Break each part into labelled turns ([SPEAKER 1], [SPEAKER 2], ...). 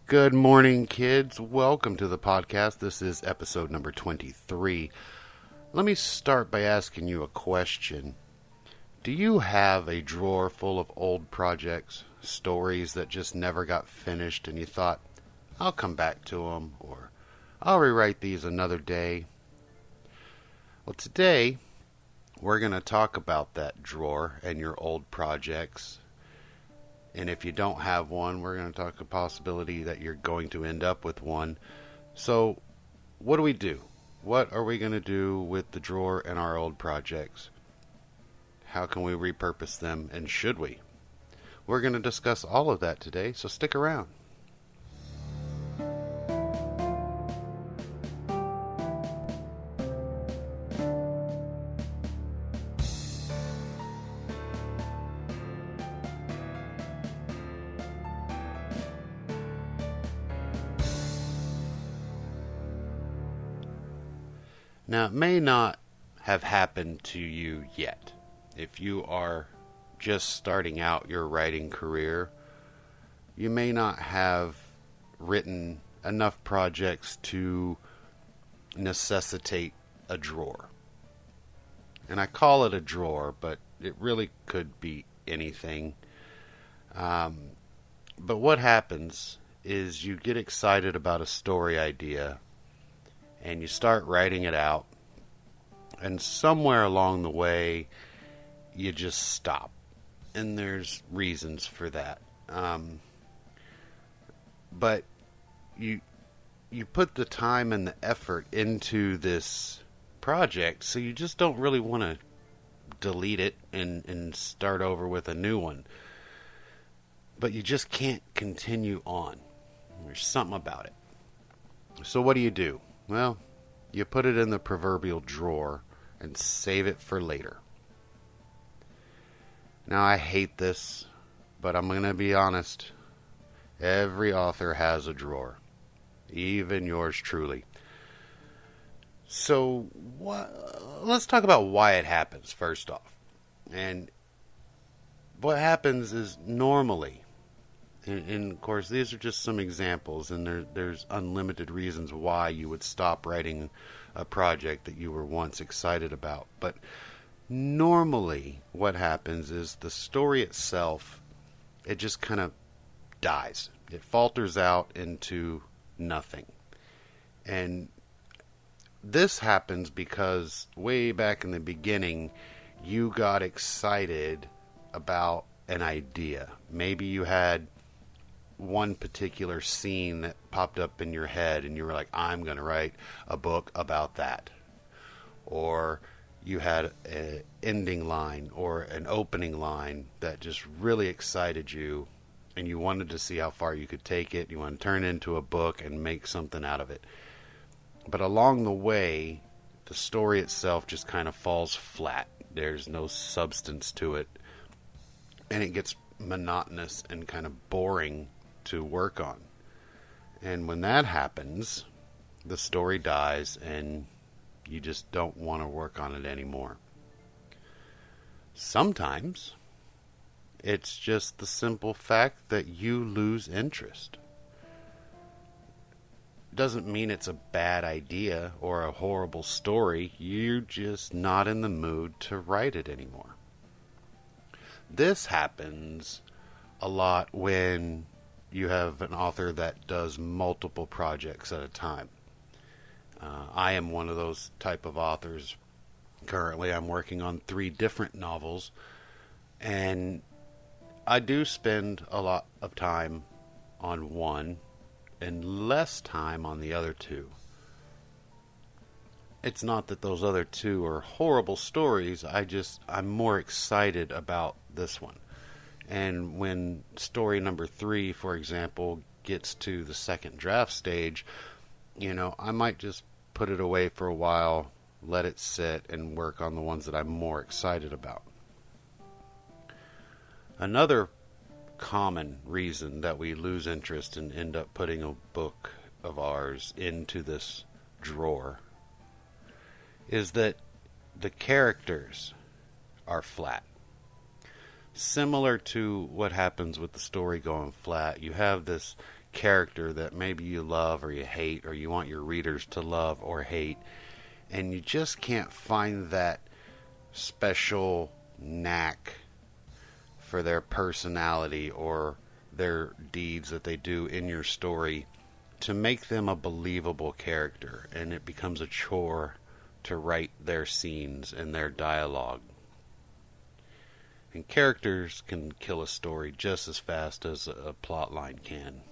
[SPEAKER 1] Good morning, kids. Welcome to the podcast. This is episode number 23. Let me start by asking you a question. Do you have a drawer full of old projects, stories that just never got finished, and you thought, I'll come back to them, or I'll rewrite these another day? Well, today, we're going to talk about that drawer and your old projects. And if you don't have one, we're going to talk a possibility that you're going to end up with one. So, what do we do? What are we going to do with the drawer and our old projects? How can we repurpose them, and should we? We're going to discuss all of that today, so stick around. Now, it may not have happened to you yet. If you are just starting out your writing career, you may not have written enough projects to necessitate a drawer. And I call it a drawer, but it really could be anything. But what happens is you get excited about a story idea, and you start writing it out, and somewhere along the way, you just stop. And there's reasons for that. But you put the time and the effort into this project, so you just don't really want to delete it and start over with a new one. But you just can't continue on. There's something about it. So what do? Well, you put it in the proverbial drawer and save it for later. Now, I hate this, but I'm going to be honest. Every author has a drawer, even yours truly. So, let's talk about why it happens first off. And what happens is normally, and of course, these are just some examples, and there's unlimited reasons why you would stop writing a project that you were once excited about. But normally, what happens is the story itself, it just kind of dies. It falters out into nothing. And this happens because way back in the beginning, you got excited about an idea. Maybe you had one particular scene that popped up in your head and you were like, I'm going to write a book about that. Or you had an ending line or an opening line that just really excited you, and you wanted to see how far you could take it. You want to turn it into a book and make something out of it. But along the way, the story itself just kind of falls flat. There's no substance to it, and it gets monotonous and kind of boring to work on. And when that happens, the story dies and you just don't want to work on it anymore. Sometimes it's just the simple fact that you lose interest. Doesn't mean it's a bad idea or a horrible story. You're just not in the mood to write it anymore. This happens a lot when you have an author that does multiple projects at a time. I am one of those type of authors. Currently, I'm working on 3 different novels, and I do spend a lot of time on one and less time on the other 2. It's not that those other 2 are horrible stories. I'm more excited about this one. And when story number 3, for example, gets to the second draft stage, I might just put it away for a while, let it sit, and work on the ones that I'm more excited about. Another common reason that we lose interest and end up putting a book of ours into this drawer is that the characters are flat. Similar to what happens with the story going flat, you have this character that maybe you love or you hate, or you want your readers to love or hate, and you just can't find that special knack for their personality or their deeds that they do in your story to make them a believable character, and it becomes a chore to write their scenes and their dialogue. And characters can kill a story just as fast as a plot line can.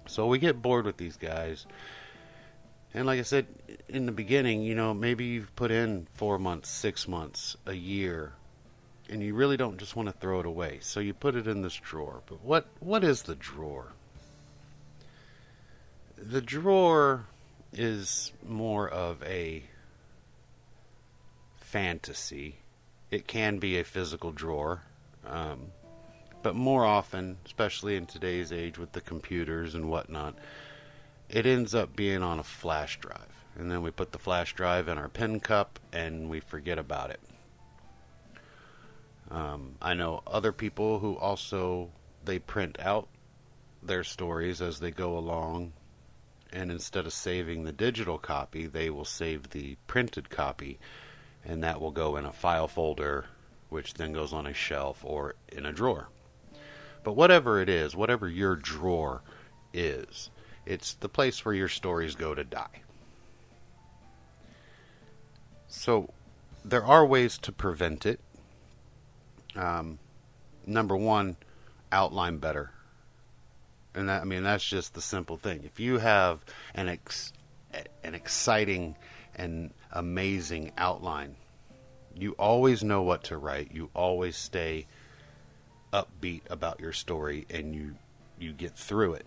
[SPEAKER 1] So we get bored with these guys. And like I said in the beginning, maybe you've put in 4 months, 6 months, a year, and you really don't just want to throw it away. So you put it in this drawer. But what is the drawer? The drawer is more of a fantasy. It can be a physical drawer, but more often, especially in today's age with the computers and whatnot, it ends up being on a flash drive. And then we put the flash drive in our pen cup and we forget about it. I know other people who also, they print out their stories as they go along, and instead of saving the digital copy, they will save the printed copy, and that will go in a file folder, which then goes on a shelf or in a drawer. But whatever it is, whatever your drawer is, it's the place where your stories go to die. So there are ways to prevent it. Number one, outline better. And that's just the simple thing. If you have an exciting and amazing outline, you always know what to write. You always stay upbeat about your story, and you get through it.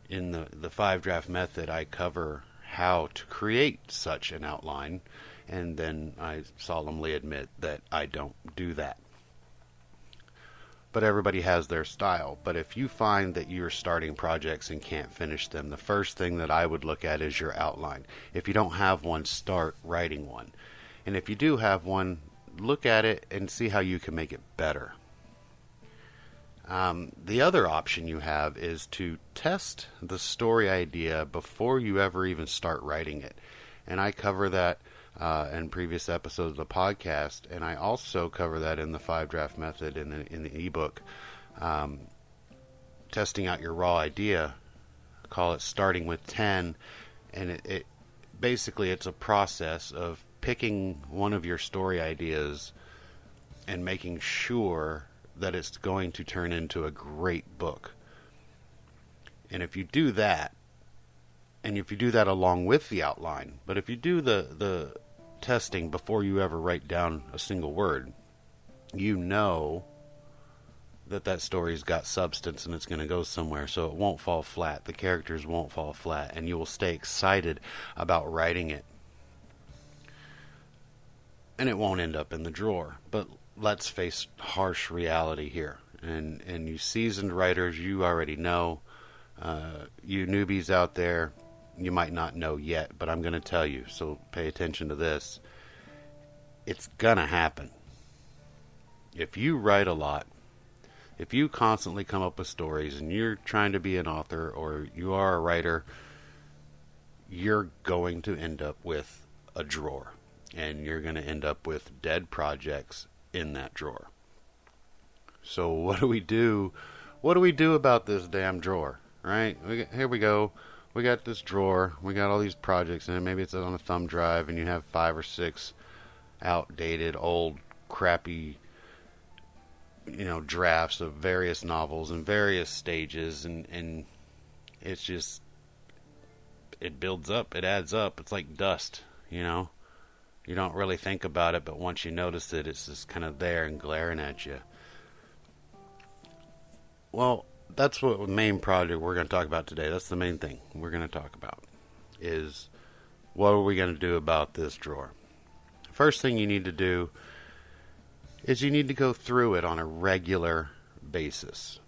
[SPEAKER 1] In the 5-draft method, I cover how to create such an outline, and then I solemnly admit that I don't do that. But everybody has their style. But if you find that you're starting projects and can't finish them, the first thing that I would look at is your outline. If you don't have one, start writing one. And if you do have one, look at it and see how you can make it better. The other option you have is to test the story idea before you ever even start writing it. And I cover that in previous episodes of the podcast, and I also cover that in the 5-draft method in the ebook. Testing out your raw idea, call it starting with 10, and it basically it's a process of picking one of your story ideas and making sure that it's going to turn into a great book. And if you do that, and if you do that along with the outline, but if you do the testing before you ever write down a single word, you know that story's got substance and it's going to go somewhere, so it won't fall flat. The characters won't fall flat, and you will stay excited about writing it. And it won't end up in the drawer. But let's face harsh reality here. And you seasoned writers, you already know. You newbies out there, you might not know yet, but I'm going to tell you, so pay attention to this. It's going to happen. If you write a lot, if you constantly come up with stories and you're trying to be an author or you are a writer, you're going to end up with a drawer. And you're going to end up with dead projects in that drawer. So what do we do? What do we do about this damn drawer? Right? Here we go. We got this drawer. We got all these projects in it. Maybe it's on a thumb drive and you have 5 or 6 outdated, old, crappy, drafts of various novels in various stages. And it's just, it builds up. It adds up. It's like dust, You don't really think about it, but once you notice it, it's just kind of there and glaring at you. Well, that's what the main project we're going to talk about today. That's the main thing we're going to talk about, is what are we going to do about this drawer? First thing you need to do is you need to go through it on a regular basis.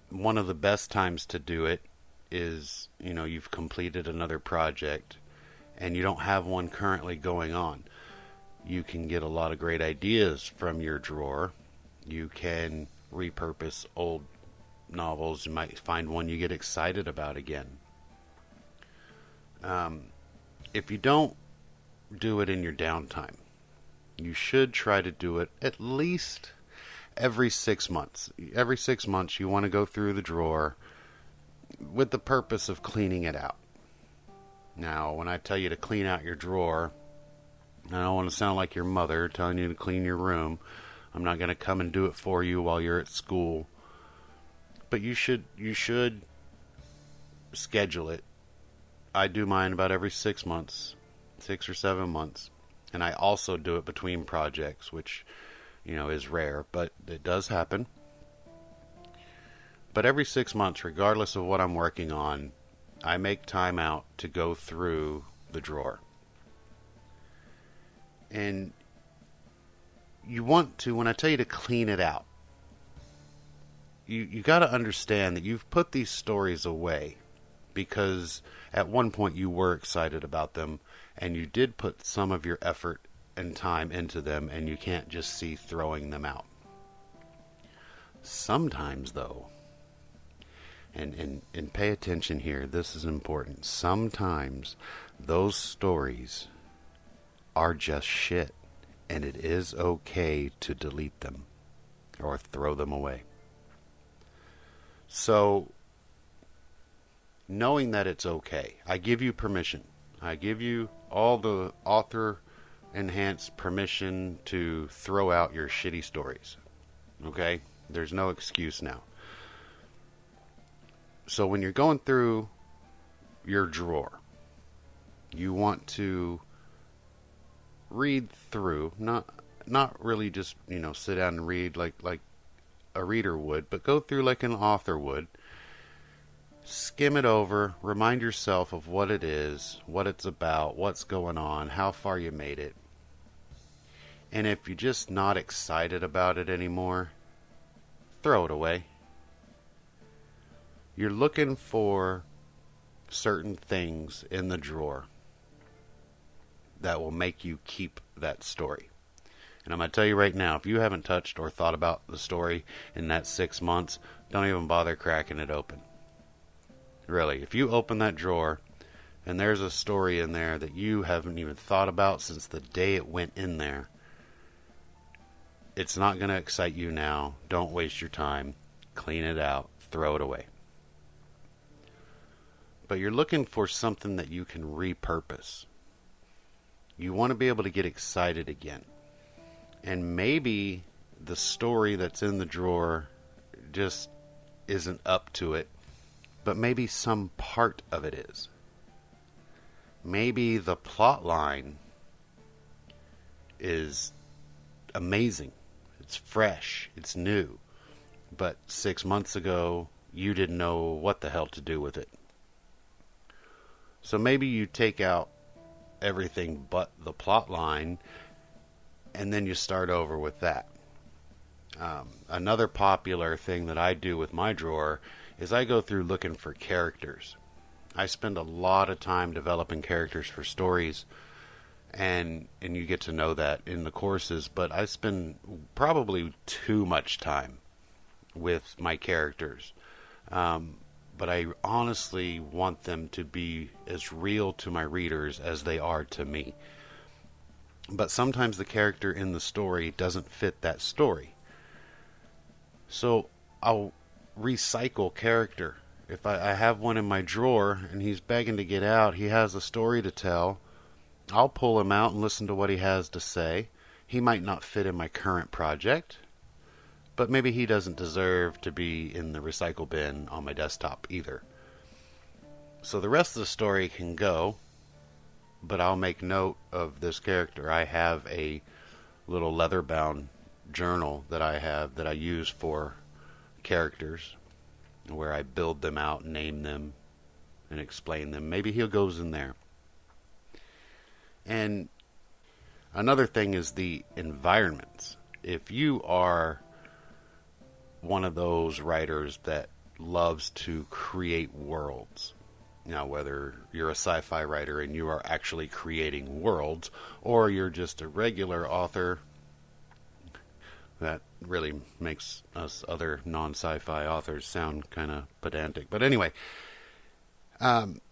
[SPEAKER 1] One of the best times to do it is, you've completed another project and you don't have one currently going on. You can get a lot of great ideas from your drawer. You can repurpose old novels. You might find one you get excited about again. If you don't do it in your downtime, you should try to do it at least every 6 months. Every 6 months you want to go through the drawer with the purpose of cleaning it out. Now, when I tell you to clean out your drawer, I don't want to sound like your mother telling you to clean your room. I'm not going to come and do it for you while you're at school. But you should schedule it. I do mine about every 6 months, 6 or 7 months. And I also do it between projects, which, is rare, but it does happen. But every 6 months, regardless of what I'm working on, I make time out to go through the drawer. And you want to, when I tell you to clean it out, you got to understand that you've put these stories away because at one point you were excited about them and you did put some of your effort and time into them, and you can't just see throwing them out. Sometimes, though, and pay attention here, this is important. Sometimes those stories are just shit, and it is okay to delete them or throw them away. So, knowing that it's okay, I give you permission. I give you all the author enhanced permission to throw out your shitty stories. Okay? There's no excuse now. So when you're going through your drawer, you want to read through, not really just, sit down and read like a reader would, but go through like an author would. Skim it over, remind yourself of what it is, what it's about, what's going on, how far you made it. And if you're just not excited about it anymore, throw it away. You're looking for certain things in the drawer that will make you keep that story. And I'm going to tell you right now, if you haven't touched or thought about the story in that 6 months, don't even bother cracking it open. Really, if you open that drawer and there's a story in there that you haven't even thought about since the day it went in there, it's not going to excite you now. Don't waste your time. Clean it out. Throw it away. But you're looking for something that you can repurpose. You want to be able to get excited again. And maybe the story that's in the drawer just isn't up to it, but maybe some part of it is. Maybe the plot line is amazing. It's fresh. It's new. But 6 months ago, you didn't know what the hell to do with it. So maybe you take out everything but the plot line, and then you start over with that. Another popular thing that I do with my drawer is I go through looking for characters. I spend a lot of time developing characters for stories, and you get to know that in the courses, but I spend probably too much time with my characters. But I honestly want them to be as real to my readers as they are to me. But sometimes the character in the story doesn't fit that story. So I'll recycle character. If I have one in my drawer and he's begging to get out, he has a story to tell, I'll pull him out and listen to what he has to say. He might not fit in my current project, but maybe he doesn't deserve to be in the recycle bin on my desktop either. So the rest of the story can go, but I'll make note of this character. I have a little leather-bound journal that I use for characters, where I build them out, name them, and explain them. Maybe he goes in there. And another thing is the environments. If you are one of those writers that loves to create worlds, now whether you're a sci-fi writer and you are actually creating worlds, or you're just a regular author That really makes us other non-sci-fi authors sound kind of pedantic. But anyway,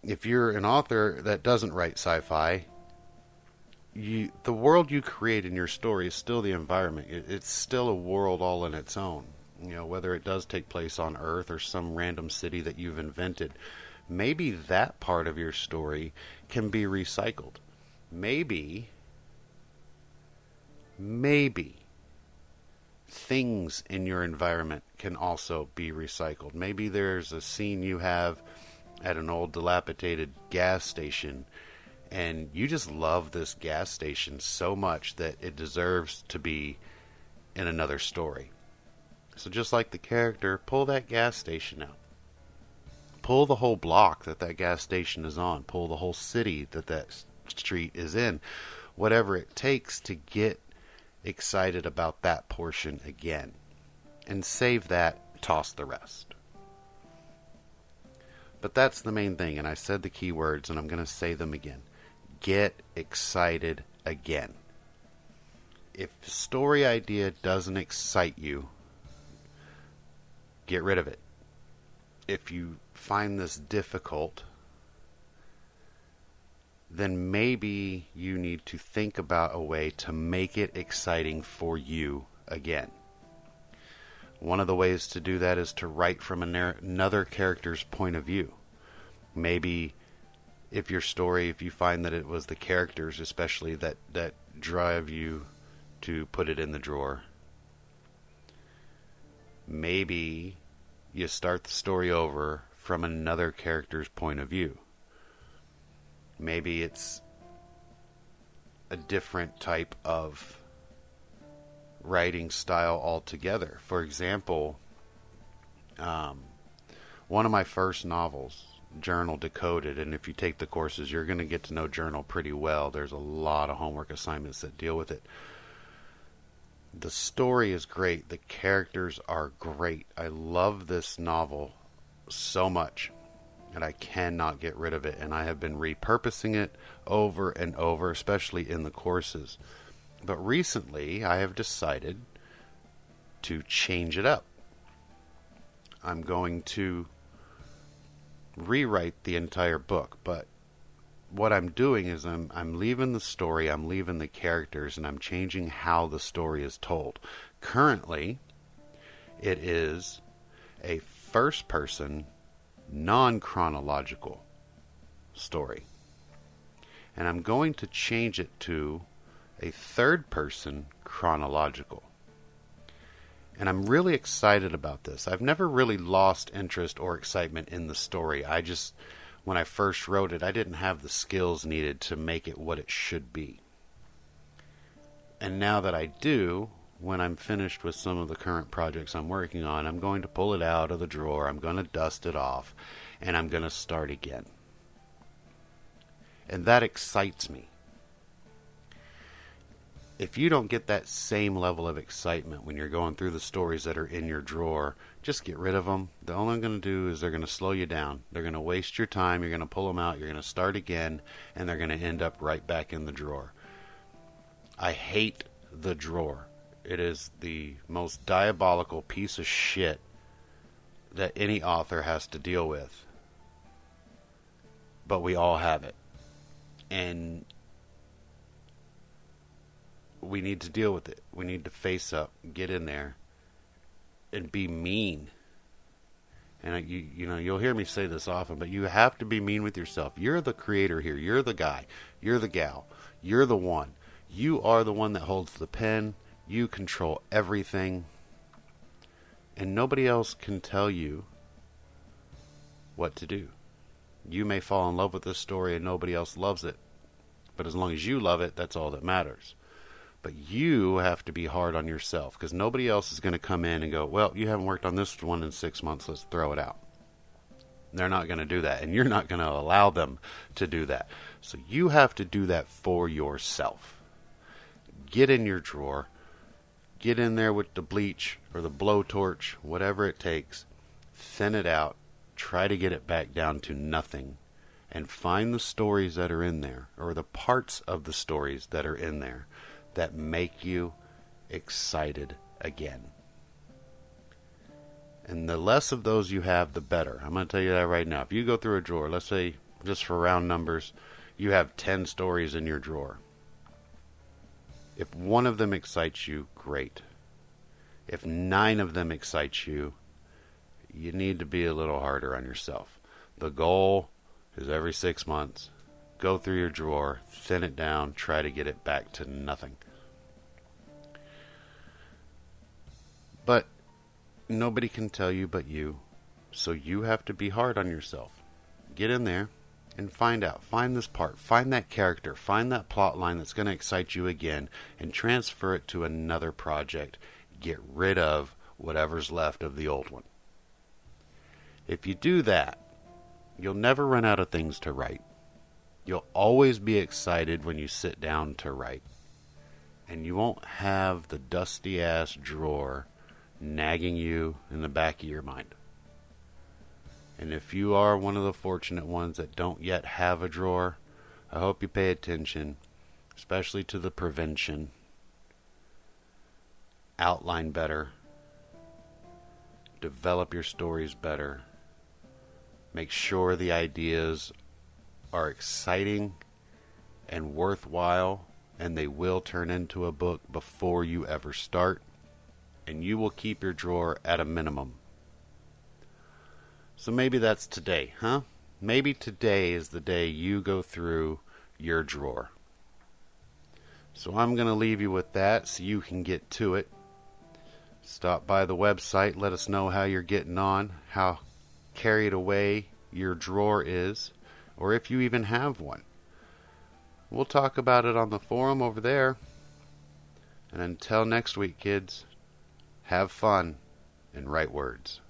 [SPEAKER 1] if you're an author that doesn't write sci-fi, the world you create in your story is still the environment. It's still a world all in its own. Whether it does take place on Earth or some random city that you've invented, maybe that part of your story can be recycled. Maybe things in your environment can also be recycled. Maybe there's a scene you have at an old dilapidated gas station, and you just love this gas station so much that it deserves to be in another story. So just like the character, pull that gas station out. Pull the whole block that gas station is on. Pull the whole city that street is in. Whatever it takes to get excited about that portion again. And save that, toss the rest. But that's the main thing, and I said the key words, and I'm going to say them again. Get excited again. If the story idea doesn't excite you, get rid of it. If you find this difficult, then maybe you need to think about a way to make it exciting for you again. One of the ways to do that is to write from another character's point of view. Maybe if you find that it was the characters especially that drive you to put it in the drawer, maybe you start the story over from another character's point of view. Maybe it's a different type of writing style altogether. For example, one of my first novels, Journal Decoded, and if you take the courses, you're going to get to know Journal pretty well. There's a lot of homework assignments that deal with it. The story is great. The characters are great. I love this novel so much, and I cannot get rid of it. And I have been repurposing it over and over, especially in the courses. But recently, I have decided to change it up. I'm going to rewrite the entire book, but what I'm doing is I'm leaving the story, I'm leaving the characters, and I'm changing how the story is told. Currently, it is a first-person, non-chronological story. And I'm going to change it to a third-person chronological. And I'm really excited about this. I've never really lost interest or excitement in the story. When I first wrote it, I didn't have the skills needed to make it what it should be. And now that I do, when I'm finished with some of the current projects I'm working on, I'm going to pull it out of the drawer, I'm going to dust it off, and I'm going to start again. And that excites me. If you don't get that same level of excitement when you're going through the stories that are in your drawer, just get rid of them. The only thing they're going to do is they're going to slow you down. They're going to waste your time. You're going to pull them out. You're going to start again, and they're going to end up right back in the drawer. I hate the drawer. It is the most diabolical piece of shit that any author has to deal with. But we all have it. And we need to deal with it. We need to face up, get in there, and be mean. And you'll hear me say this often, but you have to be mean with yourself. You're the creator here. You're the guy. You're the gal. You're the one. You are the one that holds the pen. You control everything. And nobody else can tell you what to do. You may fall in love with this story and nobody else loves it. But as long as you love it, that's all that matters. But you have to be hard on yourself, because nobody else is going to come in and go, well, you haven't worked on this one in 6 months, let's throw it out. They're not going to do that, and you're not going to allow them to do that. So you have to do that for yourself. Get in your drawer, get in there with the bleach or the blowtorch, whatever it takes, thin it out, try to get it back down to nothing, and find the stories that are in there, or the parts of the stories that are in there, that make you excited again. And the less of those you have, the better. I'm going to tell you that right now. If you go through a drawer, let's say, just for round numbers, you have 10 stories in your drawer. If one of them excites you, great. If 9 of them excite you, you need to be a little harder on yourself. The goal is every 6 months, go through your drawer, thin it down, try to get it back to nothing. But nobody can tell you but you, so you have to be hard on yourself. Get in there and find out. Find this part. Find that character. Find that plot line that's going to excite you again and transfer it to another project. Get rid of whatever's left of the old one. If you do that, you'll never run out of things to write. You'll always be excited when you sit down to write. And you won't have the dusty-ass drawer nagging you in the back of your mind. And if you are one of the fortunate ones that don't yet have a drawer, I hope you pay attention, especially to the prevention. Outline better. Develop your stories better. Make sure the ideas are exciting and worthwhile, and they will turn into a book before you ever start, and you will keep your drawer at a minimum. So maybe that's today, huh? Maybe today is the day you go through your drawer. So I'm going to leave you with that so you can get to it. Stop by the website, let us know how you're getting on, how carried away your drawer is, or if you even have one. We'll talk about it on the forum over there. And until next week, kids, have fun and write words.